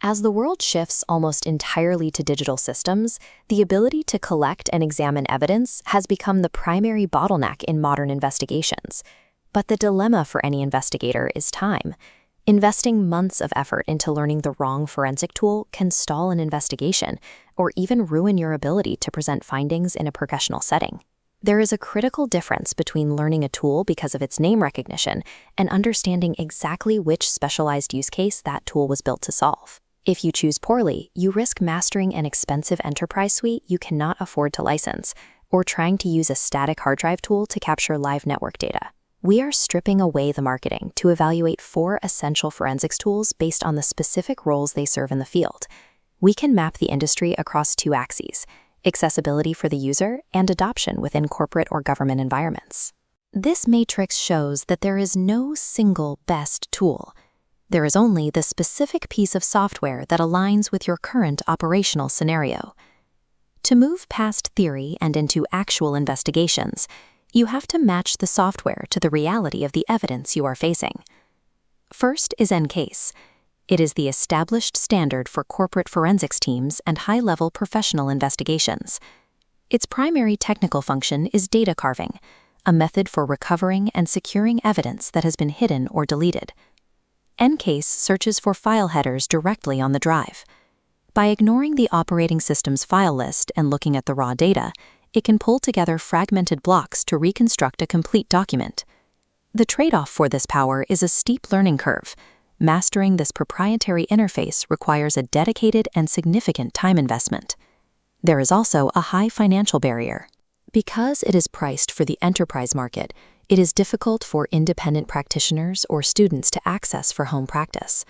As the world shifts almost entirely to digital systems, the ability to collect and examine evidence has become the primary bottleneck in modern investigations. But the dilemma for any investigator is time. Investing months of effort into learning the wrong forensic tool can stall an investigation or even ruin your ability to present findings in a professional setting. There is a critical difference between learning a tool because of its name recognition and understanding exactly which specialized use case that tool was built to solve. If you choose poorly, you risk mastering an expensive enterprise suite you cannot afford to license, or trying to use a static hard drive tool to capture live network data. We are stripping away the marketing to evaluate 4 essential forensics tools based on the specific roles they serve in the field. We can map the industry across 2 axes: accessibility for the user and adoption within corporate or government environments. This matrix shows that there is no single best tool. There is only the specific piece of software that aligns with your current operational scenario. To move past theory and into actual investigations, you have to match the software to the reality of the evidence you are facing. First is EnCase. It is the established standard for corporate forensics teams and high-level professional investigations. Its primary technical function is data carving, a method for recovering and securing evidence that has been hidden or deleted. EnCase searches for file headers directly on the drive. By ignoring the operating system's file list and looking at the raw data, it can pull together fragmented blocks to reconstruct a complete document. The trade-off for this power is a steep learning curve. Mastering this proprietary interface requires a dedicated and significant time investment. There is also a high financial barrier. Because it is priced for the enterprise market, it is difficult for independent practitioners or students to access for home practice.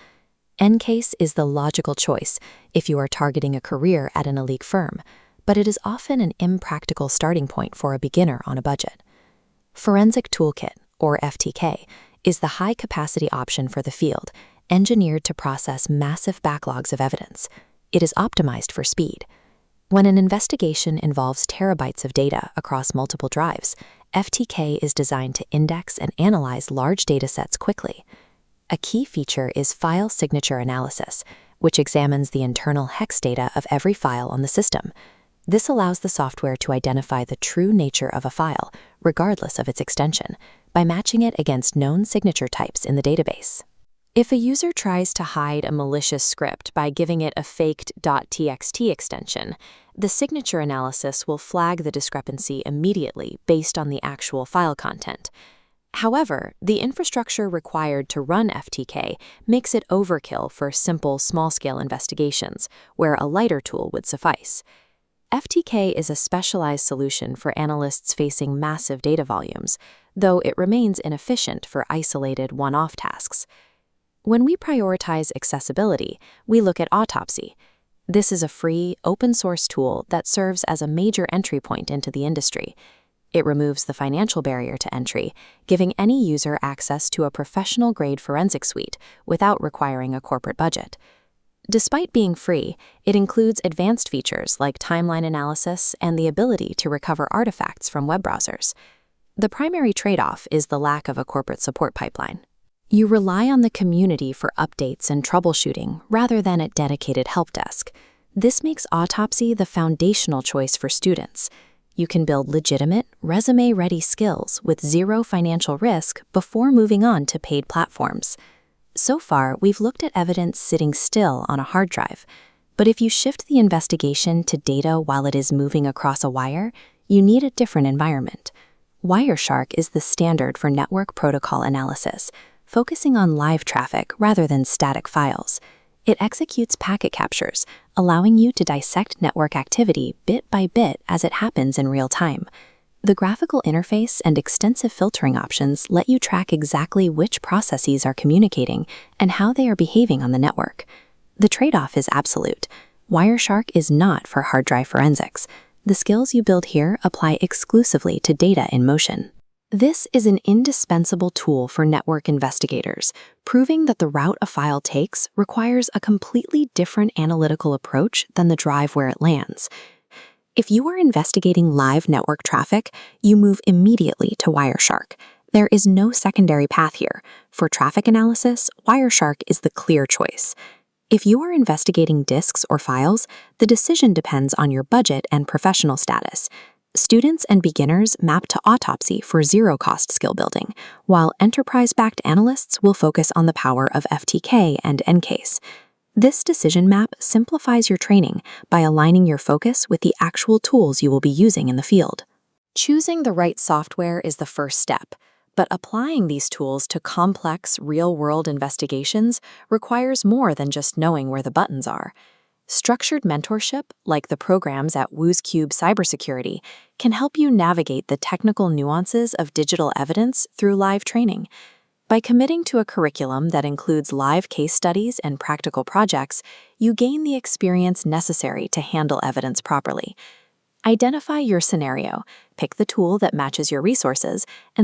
EnCase is the logical choice if you are targeting a career at an elite firm, but it is often an impractical starting point for a beginner on a budget. Forensic Toolkit, or FTK, is the high-capacity option for the field, engineered to process massive backlogs of evidence. It is optimized for speed. When an investigation involves terabytes of data across multiple drives, FTK is designed to index and analyze large datasets quickly. A key feature is file signature analysis, which examines the internal hex data of every file on the system. This allows the software to identify the true nature of a file, regardless of its extension, by matching it against known signature types in the database. If a user tries to hide a malicious script by giving it a faked .txt extension, the signature analysis will flag the discrepancy immediately based on the actual file content. However, the infrastructure required to run FTK makes it overkill for simple, small-scale investigations, where a lighter tool would suffice. FTK is a specialized solution for analysts facing massive data volumes, though it remains inefficient for isolated one-off tasks. When we prioritize accessibility, we look at Autopsy. This is a free, open-source tool that serves as a major entry point into the industry. It removes the financial barrier to entry, giving any user access to a professional-grade forensic suite without requiring a corporate budget. Despite being free, it includes advanced features like timeline analysis and the ability to recover artifacts from web browsers. The primary trade-off is the lack of a corporate support pipeline. You rely on the community for updates and troubleshooting rather than a dedicated help desk. This makes Autopsy the foundational choice for students. You can build legitimate, resume-ready skills with zero financial risk before moving on to paid platforms. So far, we've looked at evidence sitting still on a hard drive. But if you shift the investigation to data while it is moving across a wire, you need a different environment. Wireshark is the standard for network protocol analysis, focusing on live traffic rather than static files. It executes packet captures, allowing you to dissect network activity bit by bit as it happens in real time. The graphical interface and extensive filtering options let you track exactly which processes are communicating and how they are behaving on the network. The trade-off is absolute. Wireshark is not for hard drive forensics. The skills you build here apply exclusively to data in motion. This is an indispensable tool for network investigators, proving that the route a file takes requires a completely different analytical approach than the drive where it lands. If you are investigating live network traffic, you move immediately to Wireshark. There is no secondary path here. For traffic analysis, Wireshark is the clear choice. If you are investigating disks or files, the decision depends on your budget and professional status. Students and beginners map to Autopsy for zero-cost skill building, while enterprise-backed analysts will focus on the power of FTK and EnCase. This decision map simplifies your training by aligning your focus with the actual tools you will be using in the field. Choosing the right software is the first step, but applying these tools to complex, real-world investigations requires more than just knowing where the buttons are. Structured mentorship, like the programs at WooScube Cybersecurity, can help you navigate the technical nuances of digital evidence through live training. By committing to a curriculum that includes live case studies and practical projects, you gain the experience necessary to handle evidence properly. Identify your scenario, pick the tool that matches your resources, and